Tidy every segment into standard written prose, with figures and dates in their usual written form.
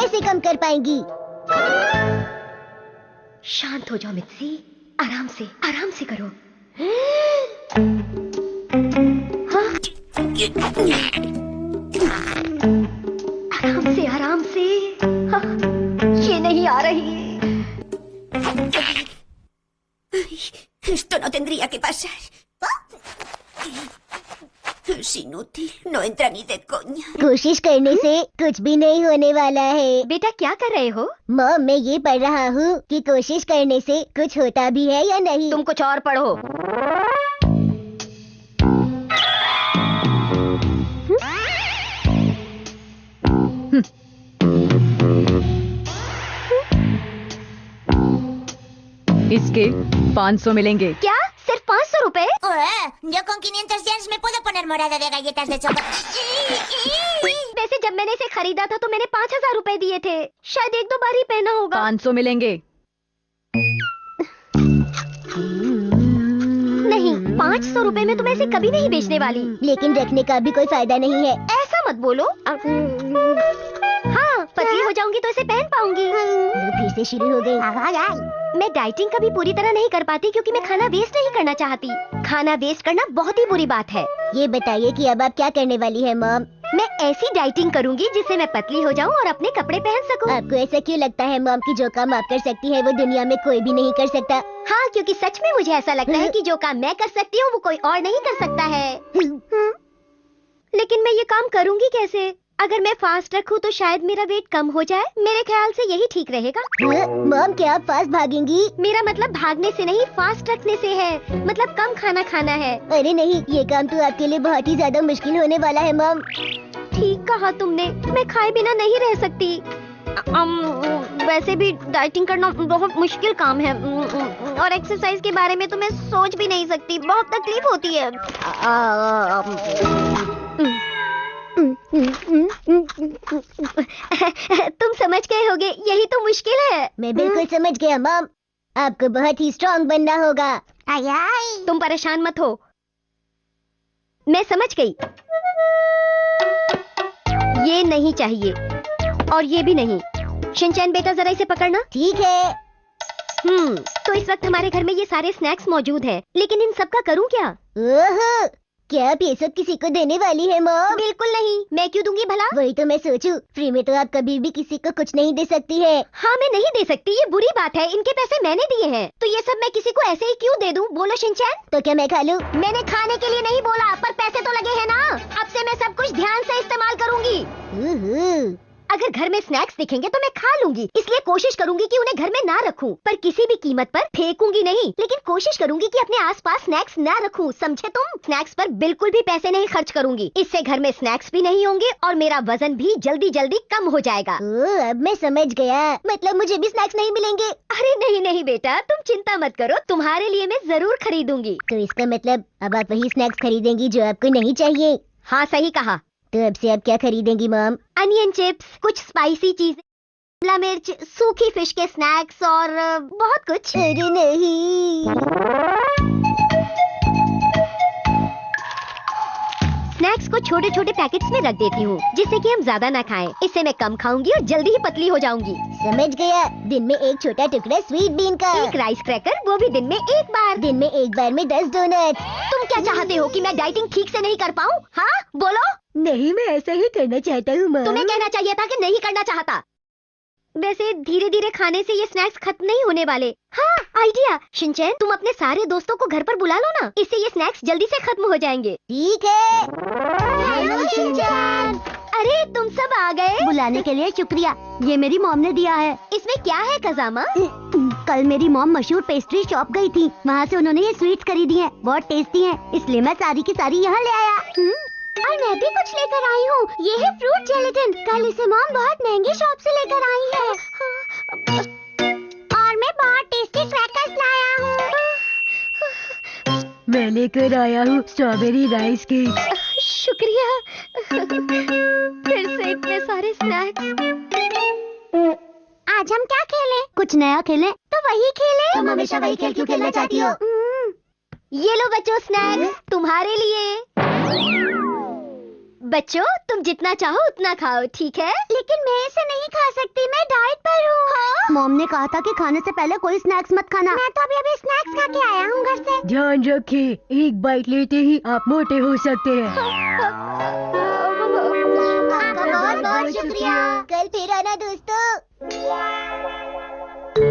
कैसे कम कर पाएंगी? शांत हो जाओ मित्सी, आराम से करो। हाँ? आराम से। हाँ, ये नहीं आ रही। Esto no tendría que pasar. Es inútil, no entra ni de coña. कोशिश करने से कुछ भी नहीं होने वाला है। बेटा क्या कर रहे हो? मॉम, मैं ये पढ़ रहा हूँ कि कोशिश करने से कुछ होता भी है या नहीं। तुम कुछ और पढ़ो। इसके 500 मिलेंगे। क्या? सिर्फ 500 रुपए? Yo con 500 yens me puedo poner morada de galletas de chocolate. वैसे जब मैंने इसे खरीदा था तो मैंने 5000 रुपए दिए थे। शायद एक दो बार ही पहना होगा। 500 मिलेंगे। नहीं, 500 रुपए में तो मैं इसे कभी नहीं बेचने वाली। लेकिन रखने का भी कोई फायदा नहीं है। ऐसा मत बोलो। हाँ, पतली हो जाऊंगी तो इसे पहन पाऊंगी। वो फिर से शुरू हो गई। मैं डाइटिंग कभी पूरी तरह नहीं कर पाती क्योंकि मैं खाना वेस्ट नहीं करना चाहती। खाना वेस्ट करना बहुत ही बुरी बात है। ये बताइए कि अब आप क्या करने वाली है मॉम? मैं ऐसी डाइटिंग करूंगी जिससे मैं पतली हो जाऊं और अपने कपड़े पहन सकूं। आपको ऐसा क्यों लगता है मॉम कि जो काम आप कर सकती है वो दुनिया में कोई भी नहीं कर सकता? हाँ, क्योंकि सच में मुझे ऐसा लगता है कि जो काम मैं कर सकती हूँ वो कोई और नहीं कर सकता है। लेकिन मैं ये काम करूंगी कैसे? अगर मैं फास्ट रखूं तो शायद मेरा वेट कम हो जाए। मेरे ख्याल से यही ठीक रहेगा। मॉम, क्या आप फास्ट भागेंगी? मेरा मतलब भागने से नहीं, फास्ट रखने से है। मतलब कम खाना खाना है। अरे नहीं, ये काम तो आपके लिए बहुत ही ज्यादा मुश्किल होने वाला है मॉम। ठीक कहा तुमने, मैं खाए बिना नहीं रह सकती। वैसे भी डाइटिंग करना बहुत मुश्किल काम है और एक्सरसाइज के बारे में तो मैं सोच भी नहीं सकती। बहुत तकलीफ होती है। तुम समझ गए होगे, यही तो मुश्किल है। मैं बिल्कुल समझ गया मॉम। आपको बहुत ही स्ट्रॉन्ग बनना होगा। तुम परेशान मत हो, मैं समझ गई। ये नहीं चाहिए और ये भी नहीं। शिनचैन बेटा, जरा इसे पकड़ना। ठीक है। तो इस वक्त हमारे घर में ये सारे स्नैक्स मौजूद हैं, लेकिन इन सब का करूं क्या? ओहो, क्या आप ये सब किसी को देने वाली है मॉम? बिल्कुल नहीं, मैं क्यों दूंगी भला? वही तो मैं सोचूं, फ्री में तो आप कभी भी किसी को कुछ नहीं दे सकती है। हाँ, मैं नहीं दे सकती, ये बुरी बात है। इनके पैसे मैंने दिए हैं, तो ये सब मैं किसी को ऐसे ही क्यों दे दूं? बोलो शिनचैन। तो क्या मैं खा लूं? मैंने खाने के लिए नहीं बोला, पर पैसे तो लगे हैं ना। अब से मैं सब कुछ ध्यान से इस्तेमाल करूंगी। अगर घर में स्नैक्स दिखेंगे तो मैं खा लूंगी, इसलिए कोशिश करूंगी कि उन्हें घर में ना रखूं, पर किसी भी कीमत पर फेंकूंगी नहीं। लेकिन कोशिश करूंगी कि अपने आसपास स्नैक्स ना रखूं, समझे तुम? स्नैक्स पर बिल्कुल भी पैसे नहीं खर्च करूंगी। इससे घर में स्नैक्स भी नहीं होंगे और मेरा वजन भी जल्दी जल्दी कम हो जाएगा। अब मैं समझ गया, मतलब मुझे भी स्नैक्स नहीं मिलेंगे? अरे नहीं नहीं बेटा, तुम चिंता मत करो, तुम्हारे लिए मैं जरूर खरीदूंगी। तो इसका मतलब अब आप वही स्नैक्स खरीदेंगी जो आपको नहीं चाहिए? हाँ, सही कहा। तो अब से आप क्या खरीदेंगी मॉम? अनियन चिप्स, कुछ स्पाइसी चीजें, शिमला मिर्च, सूखी फिश के स्नैक्स और बहुत कुछ। अरे नहीं। स्नैक्स को छोटे छोटे पैकेट्स में रख देती हूँ, जिससे कि हम ज्यादा ना खाएं। इससे मैं कम खाऊंगी और जल्दी ही पतली हो जाऊंगी। समझ गया। दिन में एक छोटा टुकड़ा स्वीट बीन का, एक राइस क्रैकर, वो भी दिन में एक बार। दिन में एक बार में 10 डोनट। तुम क्या चाहते हो कि मैं डाइटिंग ठीक से नहीं कर पाऊँ? हाँ बोलो। नहीं, मैं ऐसा ही करना चाहता हूँ मॉम। तुम्हें कहना चाहिए था कि नहीं करना चाहता। वैसे धीरे धीरे खाने से ये स्नैक्स खत्म नहीं होने वाले। हाँ, आइडिया। शिनचैन, तुम अपने सारे दोस्तों को घर पर बुला लो ना, इससे ये स्नैक्स जल्दी से खत्म हो जाएंगे। ठीक है। Hello Shinchan. अरे तुम सब आ गए। बुलाने के लिए शुक्रिया, ये मेरी मॉम ने दिया है। इसमें क्या है कजामा? कल मेरी मॉम मशहूर पेस्ट्री शॉप गई थी, वहाँ से उन्होंने ये स्वीट्स खरीदी हैं, बहुत टेस्टी हैं, इसलिए मैं सारी की सारी यहाँ ले आया। और मैं भी कुछ लेकर आई हूँ, ये है फ्रूट जेलेटिन। कल इसे मॉम बहुत महंगी शॉप से लेकर आई है। और मैं बहुत टेस्टी क्रैकर्स लाया हूँ। मैं लेकर आया हूँ स्ट्रॉबेरी राइस केक। शुक्रिया। फिर से इतने सारे स्नैक्स। आज हम क्या खेलें? कुछ नया खेलें? तो वही खेलें। तुम हमेशा वही खेल क्यों खेलना चाहती हो? ये लो बच्चों, स्नैक्स तुम्हारे लिए। बच्चों, तुम जितना चाहो उतना खाओ, ठीक है? लेकिन मैं इसे नहीं खा सकती। मॉम ने कहा था कि खाने से पहले कोई स्नैक्स मत खाना। मैं तो अभी स्नैक्स खा के आया हूँ घर से। ध्यान रखिए, एक बाइट लेते ही आप मोटे हो सकते हैं। आपका बहुत बहुत शुक्रिया। कल फिर आना दोस्तों।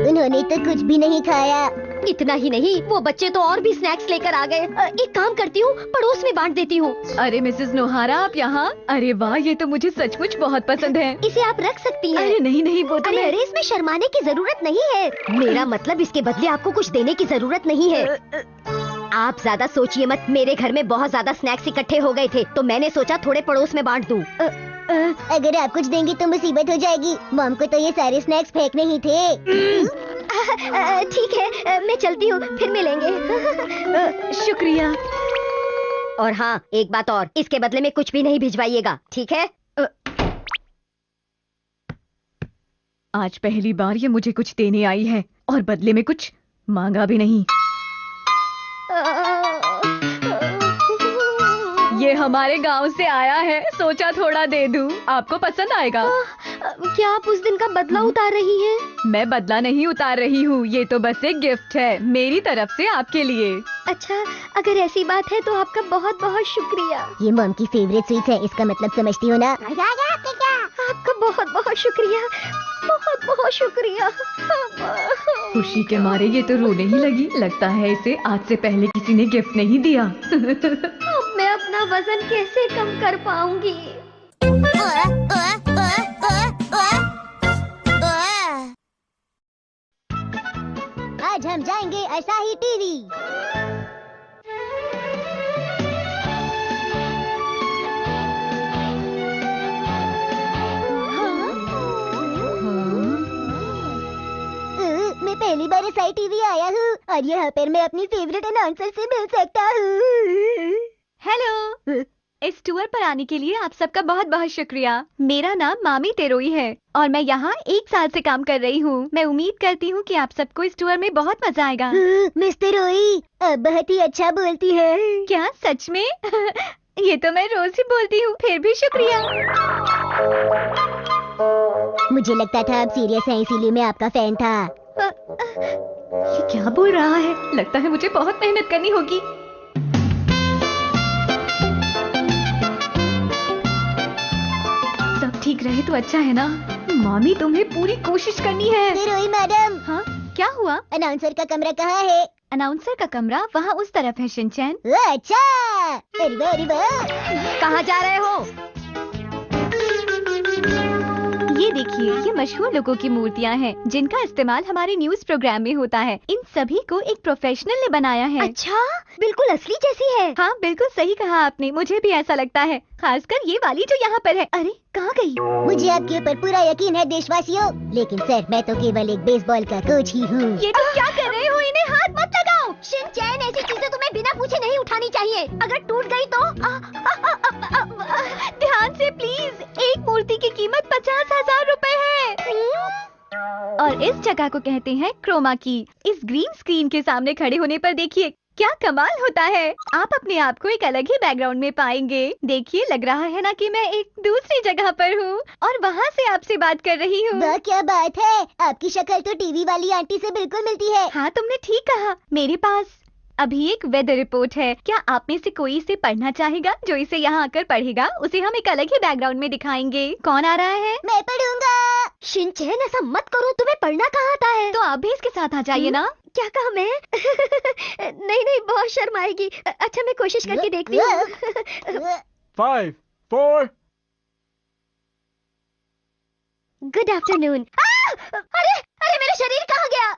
उन्होंने तो कुछ भी नहीं खाया। इतना ही नहीं, वो बच्चे तो और भी स्नैक्स लेकर आ गए। एक काम करती हूँ, पड़ोस में बांट देती हूँ। अरे मिसेस नोहारा, आप यहाँ? अरे वाह, ये तो मुझे सचमुच बहुत पसंद है। इसे आप रख सकती हैं। अरे नहीं नहीं, वो तो अरे मैं... अरे, इसमें शर्माने की जरूरत नहीं है। मेरा मतलब इसके बदले आपको कुछ देने की जरूरत नहीं है। आप ज्यादा सोचिए मत। मेरे घर में बहुत ज्यादा स्नैक्स इकट्ठे हो गए थे, तो मैंने सोचा थोड़े पड़ोस में बांट दूं। अगर आप कुछ देंगी तो मुसीबत हो जाएगी। मॉम को तो ये सारे स्नैक्स फेंकने ही थे। ठीक है, मैं चलती हूँ, फिर मिलेंगे। शुक्रिया। और हाँ, एक बात और, इसके बदले में कुछ भी नहीं भिजवाइएगा, ठीक है? आज पहली बार ये मुझे कुछ देने आई है और बदले में कुछ मांगा भी नहीं। ये हमारे गांव से आया है, सोचा थोड़ा दे दूं, आपको पसंद आएगा। क्या आप उस दिन का बदला उतार रही हैं? मैं बदला नहीं उतार रही हूँ, ये तो बस एक गिफ्ट है मेरी तरफ से आपके लिए। अच्छा, अगर ऐसी बात है तो आपका बहुत बहुत शुक्रिया। ये मॉम की फेवरेट स्वीट है, इसका मतलब समझती हो ना? आपका बहुत बहुत शुक्रिया, बहुत बहुत शुक्रिया। खुशी के मारे ये तो रोने ही लगी। लगता है इसे आज से पहले किसी ने गिफ्ट नहीं दिया। अब मैं अपना वजन कैसे कम कर पाऊंगी? आज हम जाएंगे असाही टीवी। मैं पहली बार असाही टीवी आया हूँ और यहाँ पर मैं अपनी फेवरेट अनाउंसर से मिल सकता हूँ। हेलो, इस टूर पर आने के लिए आप सबका बहुत बहुत शुक्रिया। मेरा नाम मामी तेरोई है और मैं यहाँ 1 साल से काम कर रही हूँ। मैं उम्मीद करती हूँ कि आप सबको इस टूर में बहुत मजा आएगा। मिस्टर रोई, आप बहुत ही अच्छा बोलती है। क्या सच में? ये तो मैं रोज ही बोलती हूँ, फिर भी शुक्रिया। मुझे लगता था आप सीरियस हैं, इसीलिए मैं आपका फैन था। ये क्या बोल रहा है? लगता है मुझे बहुत मेहनत करनी होगी। सब ठीक रहे तो अच्छा है ना। मामी, तुम्हें पूरी कोशिश करनी है। रोई मैडम। हाँ, क्या हुआ? अनाउंसर का कमरा कहाँ है? अनाउंसर का कमरा वहाँ उस तरफ है शिनचैन। अच्छा, अरे वाह, अरे वाह। कहाँ जा रहे हो? ये देखिए, ये मशहूर लोगों की मूर्तियाँ हैं जिनका इस्तेमाल हमारे न्यूज प्रोग्राम में होता है। इन सभी को एक प्रोफेशनल ने बनाया है। अच्छा, बिल्कुल असली जैसी है। हाँ, बिल्कुल सही कहा आपने, मुझे भी ऐसा लगता है, खासकर ये वाली जो यहाँ पर है। अरे कहाँ गई? मुझे आपके ऊपर पूरा यकीन है देशवासियों, लेकिन सर मैं तो केवल एक बेसबॉल का कोच ही हूँ। ये तुम क्या कर रहे हो? इन्हें हाथ मत लगाओ। शिनचैन, ऐसी चीजें तुम्हें बिना पूछे नहीं उठानी चाहिए। अगर टूट गई तो ध्यान से प्लीज। एक मूर्ति की कीमत 50,000 रुपए है और इस जगह को कहते हैं क्रोमा की। इस ग्रीन स्क्रीन के सामने खड़े होने पर देखिए क्या कमाल होता है। आप अपने आप को एक अलग ही बैकग्राउंड में पाएंगे। देखिए, लग रहा है ना कि मैं एक दूसरी जगह पर हूँ और वहाँ से आपसे बात कर रही हूँ। वाह, क्या बात है, आपकी शक्ल तो टीवी वाली आंटी से बिल्कुल मिलती है। हाँ, तुमने ठीक कहा। मेरे पास अभी एक वेदर रिपोर्ट है। क्या आप में से कोई इसे पढ़ना चाहेगा? जो इसे यहाँ आकर पढ़ेगा उसे हम एक अलग ही बैकग्राउंड में दिखाएंगे। कौन आ रहा है? मैं पढ़ूंगा। शिनचैन, ऐसा मत करो, तुम्हें पढ़ना कहाँ आता है? तो आप भी इसके साथ आ जाइए ना। क्या कहा मैं? नहीं नहीं, बहुत शर्म आएगी। अच्छा, मैं कोशिश करके देखती हूँ। 5, 4. Good afternoon. अरे अरे, मेरा शरीर कहाँ गया?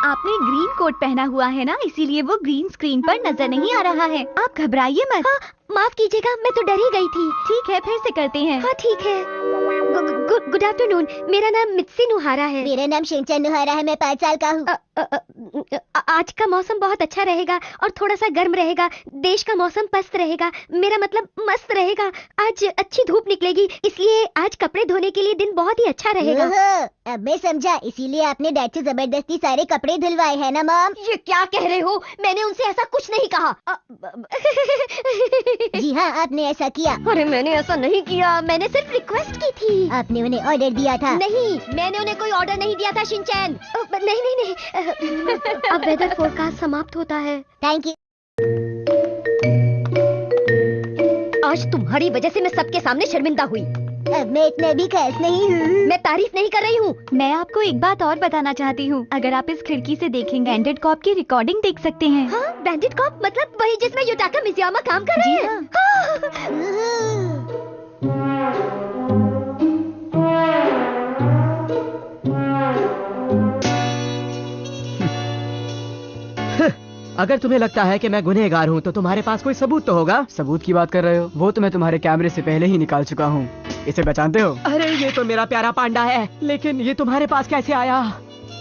आपने ग्रीन कोट पहना हुआ है ना, इसीलिए वो ग्रीन स्क्रीन पर नजर नहीं आ रहा है। आप घबराइए मत। हाँ, माफ कीजिएगा, मैं तो डर ही गई थी। ठीक है, फिर से करते हैं। हाँ ठीक है। गुड आफ्टरनून, मेरा नाम मित्सी नुहारा है। मेरा नाम शिनचैन नुहारा है, मैं 5 साल का हूँ। आज का मौसम बहुत अच्छा रहेगा और थोड़ा सा गर्म रहेगा। देश का मौसम पस्त रहेगा, मेरा मतलब मस्त रहेगा। आज अच्छी धूप निकलेगी, इसलिए आज कपड़े धोने के लिए दिन बहुत ही अच्छा रहेगा। अब मैं समझा, इसीलिए आपने डैड से जबरदस्ती सारे कपड़े धुलवाए हैं ना मॉम? ये क्या कह रहे हो? मैंने उनसे ऐसा कुछ नहीं कहा। जी हाँ, आपने ऐसा किया। अरे मैंने ऐसा नहीं किया, मैंने सिर्फ रिक्वेस्ट की थी। आपने उन्हें ऑर्डर दिया था? नहीं, मैंने उन्हें कोई ऑर्डर नहीं दिया था शिनचैन। नहीं नहीं नहीं, अब वेदर फोरकास्ट समाप्त होता है। Thank you. आज तुम्हारी वजह से मैं सबके सामने शर्मिंदा हुई। अब मैं इतना भी खास नहीं हूँ। मैं तारीफ नहीं कर रही हूँ। मैं आपको एक बात और बताना चाहती हूँ। अगर आप इस खिड़की से देखेंगे बैंडेड कॉप की रिकॉर्डिंग देख सकते हैं। हाँ, बैंडेड कॉप मतलब वही जिसमें युटाका मिजुयामा काम कर रहे हैं। अगर तुम्हें लगता है कि मैं गुनहगार हूँ तो तुम्हारे पास कोई सबूत तो होगा। सबूत की बात कर रहे हो? वो तो मैं तुम्हारे कैमरे से पहले ही निकाल चुका हूँ। इसे पहचानते हो? अरे ये तो मेरा प्यारा पांडा है, लेकिन ये तुम्हारे पास कैसे आया?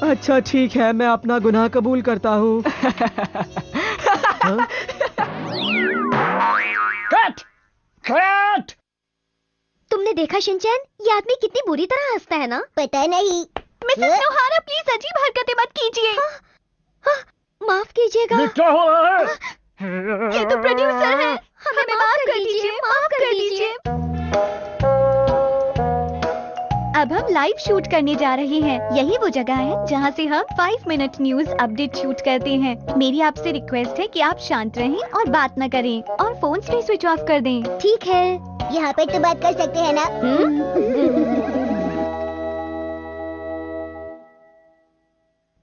अच्छा ठीक है, मैं अपना गुनाह कबूल करता हूँ। कट! कट! तुमने देखा शिनचैन, ये आदमी कितनी बुरी तरह हंसता है ना? पता नहीं। मिसेस नोहारा, प्लीज अजीब हरकतें मत कीजिए। माफ कीजिएगा। ये क्या हो रहा है? ये तो प्रोड्यूसर है। हमें माफ कर दीजिए, माफ कर दीजिए। अब हम लाइव शूट करने जा रहे हैं। यही वो जगह है जहाँ से हम 5 मिनट न्यूज अपडेट शूट करते हैं। मेरी आपसे रिक्वेस्ट है कि आप शांत रहें और बात न करें और फोन भी स्विच ऑफ कर दें। ठीक है। यहाँ पर तो बात कर सकते हैं ना?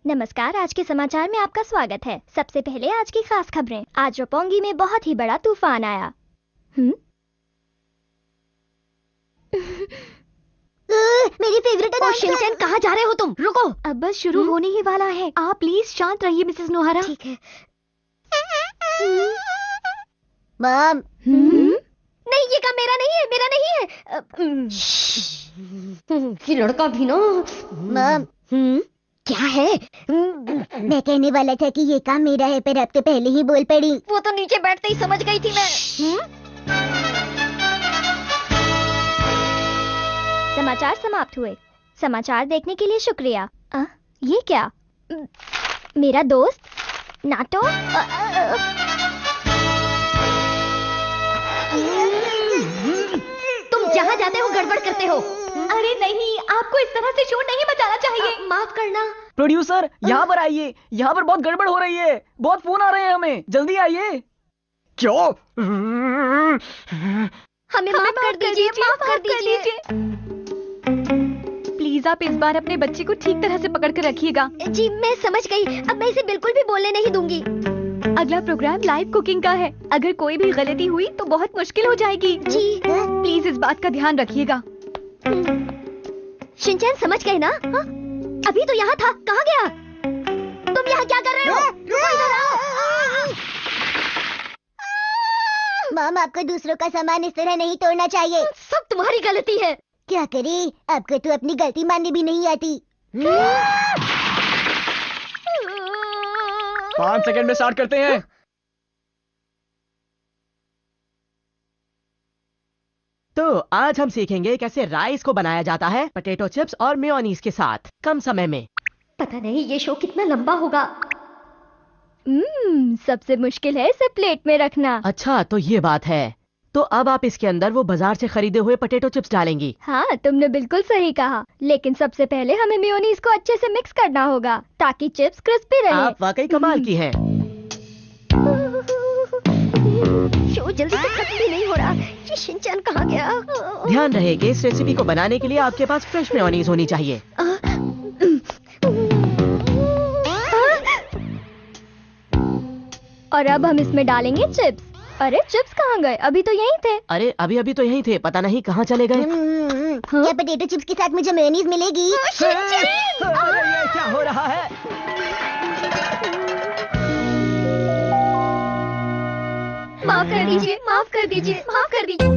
नमस्कार, आज के समाचार में आपका स्वागत है। सबसे पहले आज की खास खबरें। आज रोपोंगी में बहुत ही बड़ा तूफान आया। मेरी फेवरेट शिनचैन, कहाँ जा रहे हो तुम? रुको। अब बस शुरू होने ही वाला है। आप प्लीज शांत रहिए मिसेस नोहारा। ठीक है। मॉम। नहीं, ये काम मेरा नहीं है, मेरा नहीं है। ये लड़का भी ना। मॉम। क्या है? मैं कहने वाला था कि ये काम मेरा है, पर अब तो पहले ही बोल पड़ी। वो तो नीचे बैठते ही समझ गई थी मैं। समाचार समाप्त हुए। समाचार देखने के लिए शुक्रिया। ये क्या? मेरा दोस्त नाटो? तुम जहाँ जाते हो गड़बड़ करते हो। अरे नहीं, आपको इस तरह से शूट नहीं बचाना चाहिए। माफ करना। प्रोड्यूसर यहाँ पर आइए, यहाँ पर बहुत गड़बड़ हो रही है। बहुत फोन आ रहे हैं हमें, जल्दी आइए। क्यों? हमें माफ कर दीजिए, माफ कर दीजिए। प्लीज आप इस बार अपने बच्चे को ठीक तरह से पकड़ कर रखिएगा। जी मैं समझ गई, अब मैं इसे बिल्कुल भी बोलने नहीं दूंगी। अगला प्रोग्राम लाइव कुकिंग का है। अगर कोई भी गलती हुई तो बहुत मुश्किल हो जाएगी। जी प्लीज इस बात का ध्यान रखिएगा। शिनचैन समझ गए ना? हाँ? अभी तो यहाँ था, कहाँ गया? तुम यहाँ क्या कर रहे हो? रुको, इधर आओ। मॉम, आपको दूसरों का सामान इस तरह नहीं तोड़ना चाहिए। सब तुम्हारी गलती है। क्या करे, आपको तो अपनी गलती माननी भी नहीं आती। 5 सेकंड में स्टार्ट करते हैं। तो आज हम सीखेंगे कैसे राइस को बनाया जाता है पोटैटो चिप्स और मेयोनीज के साथ कम समय में। पता नहीं ये शो कितना लंबा होगा। सबसे मुश्किल है इसे प्लेट में रखना। अच्छा तो ये बात है। तो अब आप इसके अंदर वो बाजार से खरीदे हुए पोटैटो चिप्स डालेंगी। हाँ, तुमने बिल्कुल सही कहा। लेकिन सबसे पहले हमें मेयोनीज को अच्छे से मिक्स करना होगा ताकि चिप्स क्रिस्पी रहे। आप वाकई कमाल की हैं। शो जल्दी से खत्म भी नहीं हो रहा। ये शिनचैन कहाँ गया? ध्यान रहे कि इस रेसिपी को बनाने के लिए आपके पास फ्रेश मेयोनीज होनी चाहिए। और अब हम इसमें डालेंगे चिप्स। अरे चिप्स कहाँ गए? अभी तो यहीं थे। अरे अभी तो यहीं थे, पता नहीं कहाँ चले गए। क्या पोटैटो चिप्स के साथ मुझे मेयोनीज मिलेगी? अरे ये क्या हो रहा है? माफ कर दीजिए, माफ कर दीजिए, माफ कर दीजिए।